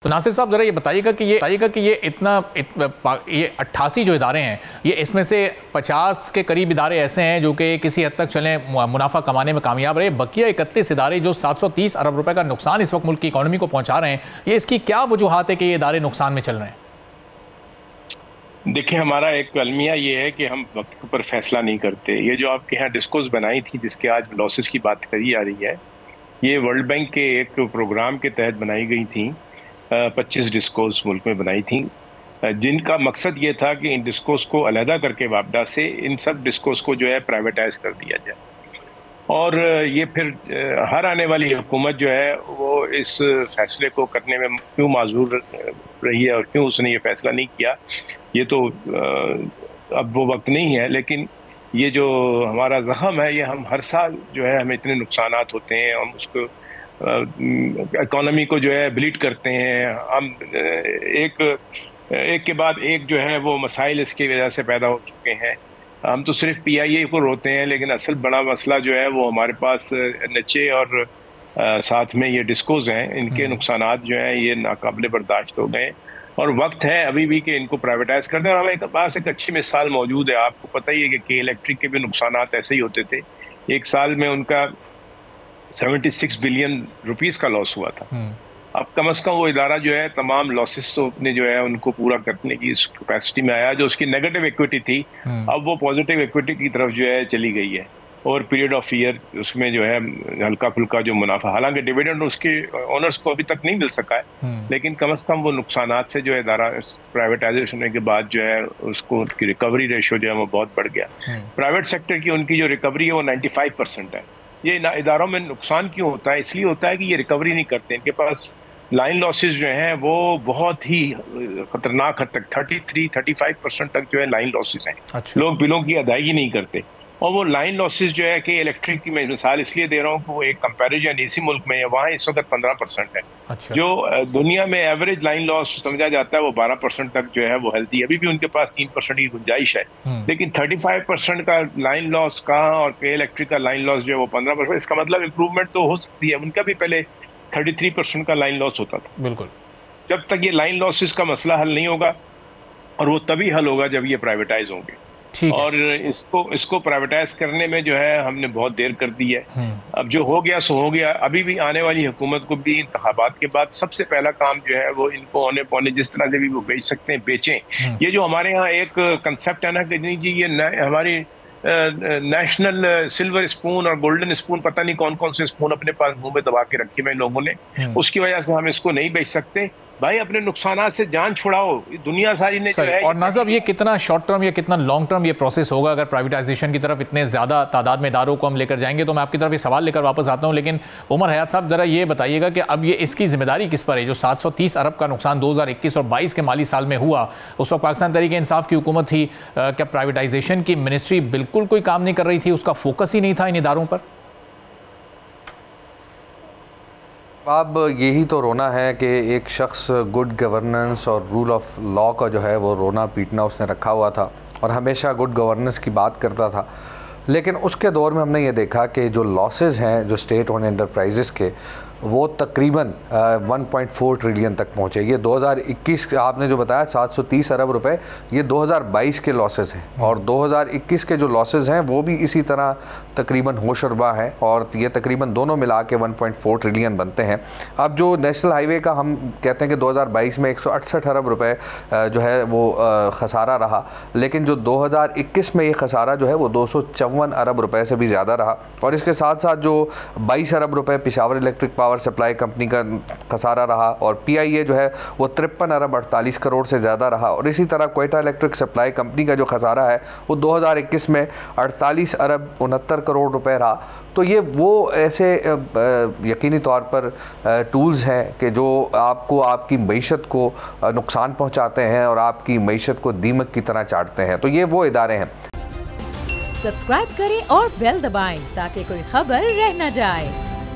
तो नासिर साहब ज़रा ये बताइएगा कि ये ये 88 जो इदारे हैं, ये इसमें से 50 के करीब इदारे ऐसे हैं जो कि किसी हद तक चलें मुनाफा कमाने में कामयाब रहे, बकिया 31 इदारे जो 730 अरब रुपए का नुकसान इस वक्त मुल्क की इकॉनमी को पहुंचा रहे हैं, ये इसकी क्या वजूहात है कि ये इदारे नुकसान में चल रहे हैं? देखिए, हमारा एक अलमिया ये है कि हम वक्त पर फैसला नहीं करते। ये जो आपके यहाँ डिस्कोस बनाई थी जिसके आज लॉसेस की बात करी जा रही है, ये वर्ल्ड बैंक के एक प्रोग्राम के तहत बनाई गई थी। 25 डिस्कोस मुल्क में बनाई थी, जिनका मकसद ये था कि इन डिस्कोस को अलहदा करके वापदा से इन सब डिस्कोस को जो है प्राइवेटाइज कर दिया जाए। और ये फिर हर आने वाली हुकूमत जो है वो इस फैसले को करने में क्यों माजूर रही है और क्यों उसने ये फैसला नहीं किया, ये तो अब वो वक्त नहीं है। लेकिन ये जो हमारा जख्म है, ये हम हर साल जो है हमें इतने नुकसानात होते हैं, हम उसको इकोनॉमी को जो है ब्लीड करते हैं, हम एक के बाद एक जो है वो मसाइल इसकी वजह से पैदा हो चुके हैं। हम तो सिर्फ PIA को रोते हैं, लेकिन असल बड़ा मसला जो है वो हमारे पास नचे और साथ में ये डिस्कोज हैं, इनके नुकसानात जो हैं ये नाकाबिले बर्दाश्त हो गए और वक्त है अभी भी कि इनको प्राइवेटाइज कर दें। और हमारे पास एक अच्छी मिसाल मौजूद है, आपको पता ही है कि इलेक्ट्रिक के भी नुकसानात ऐसे ही होते थे। एक साल में उनका 76 बिलियन रुपीस का लॉस हुआ था। अब कम से कम वो इदारा जो है तमाम लॉसेस तो अपने जो है उनको पूरा करने की इस कैपेसिटी में आया। जो उसकी नेगेटिव इक्विटी थी, अब वो पॉजिटिव इक्विटी की तरफ जो है चली गई है और पीरियड ऑफ ईयर उसमें जो है हल्का फुल्का जो मुनाफा, हालांकि डिविडेंड उसके ओनर्स को अभी तक नहीं मिल सका है, लेकिन कम से कम वो नुकसानात से जो है इदारा प्राइवेटाइजेशन होने के बाद जो है उसको उनकी रिकवरी रेशो जो है वो बहुत बढ़ गया। प्राइवेट सेक्टर की उनकी जो रिकवरी है वो 95% है। ये इदारों में नुकसान क्यों होता है? इसलिए होता है कि ये रिकवरी नहीं करते, इनके पास लाइन लॉसेस जो हैं वो बहुत ही खतरनाक हद तक 33-35% तक जो है लाइन लॉसेस हैं। अच्छा। लोग बिलों की अदायगी नहीं करते और वो लाइन लॉसेस जो है कि इलेक्ट्रिक की मैं मिसाल इसलिए दे रहा हूँ कि वो एक कंपैरिजन इसी मुल्क में है, वहाँ इस वक्त 15% है। अच्छा। जो दुनिया में एवरेज लाइन लॉस समझा जाता है वो 12% तक जो है वो हेल्थी, अभी भी उनके पास 3% की गुंजाइश है। लेकिन 35% का लाइन लॉस का और पे इलेक्ट्रिक का लाइन लॉस जो है वो 15%, इसका मतलब इम्प्रूवमेंट तो हो सकती है। उनका भी पहले 33% का लाइन लॉस होता था। बिल्कुल। जब तक ये लाइन लॉसेस का मसला हल नहीं होगा, और वो तभी हल होगा जब ये प्राइवेटाइज होंगे। और इसको प्राइवेटाइज करने में जो है हमने बहुत देर कर दी है। अब जो हो गया सो हो गया। अभी भी आने वाली हुकूमत को भी इंतखाबात के बाद सबसे पहला काम जो है वो इनको औने पौने जिस तरह से भी वो बेच सकते हैं बेचें। ये जो हमारे यहाँ एक कंसेप्ट है ना कि नहीं जी ये हमारी नेशनल सिल्वर स्पून और गोल्डन स्पून, पता नहीं कौन कौन से स्पून अपने पास मुंह में दबा के रखे हुए लोगों ने, उसकी वजह से हम इसको नहीं बेच सकते। भाई अपने नुकसानात से जान छुड़ाओ, दुनिया सारी ने जो है। और नाज़ब ये कितना शॉर्ट टर्म या कितना लॉन्ग टर्म ये प्रोसेस होगा अगर प्राइवेटाइजेशन की तरफ इतने ज़्यादा तादाद में इदारों को हम लेकर जाएंगे? तो मैं आपकी तरफ ये सवाल लेकर वापस आता हूँ, लेकिन उमर हयात साहब ज़रा ये बताइएगा कि अब ये इसकी जिम्मेदारी किस पर है? जो 730 अरब का नुकसान 2021 और 22 के माली साल में हुआ, उस वक्त पाकिस्तान तहरीक-ए-इंसाफ की हुकूमत थी, क्या प्राइवेटाइजेशन की मिनिस्ट्री बिल्कुल कोई काम नहीं कर रही थी? उसका फोकस ही नहीं था इन इदारों पर? अब यही तो रोना है कि एक शख्स गुड गवर्नेंस और रूल ऑफ लॉ का जो है वो रोना पीटना उसने रखा हुआ था और हमेशा गुड गवर्नेंस की बात करता था। लेकिन उसके दौर में हमने ये देखा कि जो लॉसेस हैं जो स्टेट ओन एंटरप्राइजेस के, वो तकरीबन 1.4 ट्रिलियन तक पहुँचे। ये 2021 आपने जो बताया 730 अरब रुपए, ये 2022 के लॉसेस हैं और 2021 के जो लॉसेस हैं वो भी इसी तरह तकरीबन होशरबा हैं और ये तकरीबन दोनों मिला के 1.4 ट्रिलियन बनते हैं। अब जो नेशनल हाईवे का हम कहते हैं कि 2022 में 168 अरब रुपए जो है वो खसारा रहा, लेकिन जो 2021 में ये खसारा जो है वो 254 अरब रुपए से भी ज़्यादा रहा। और इसके साथ साथ जो 22 अरब रुपए Peshawar electric power supply company का खसारा रहा और PIA जो है वो 53 अरब 48 करोड़ से ज़्यादा रहा। और इसी तरह क्वेटा इलेक्ट्रिक सप्लाई कंपनी का जो खसारा है वो 2021 में 48 अरब 69 करोड़ रुपए रहा। तो ये वो ऐसे यकीनी तौर पर टूल्स हैं कि जो आपको आपकी मईशत को नुकसान पहुंचाते हैं और आपकी मईशत को दीमक की तरह चाटते हैं। तो ये वो इदारे हैं। सब्सक्राइब करें और बेल दबाएं ताकि कोई खबर रह न जाए।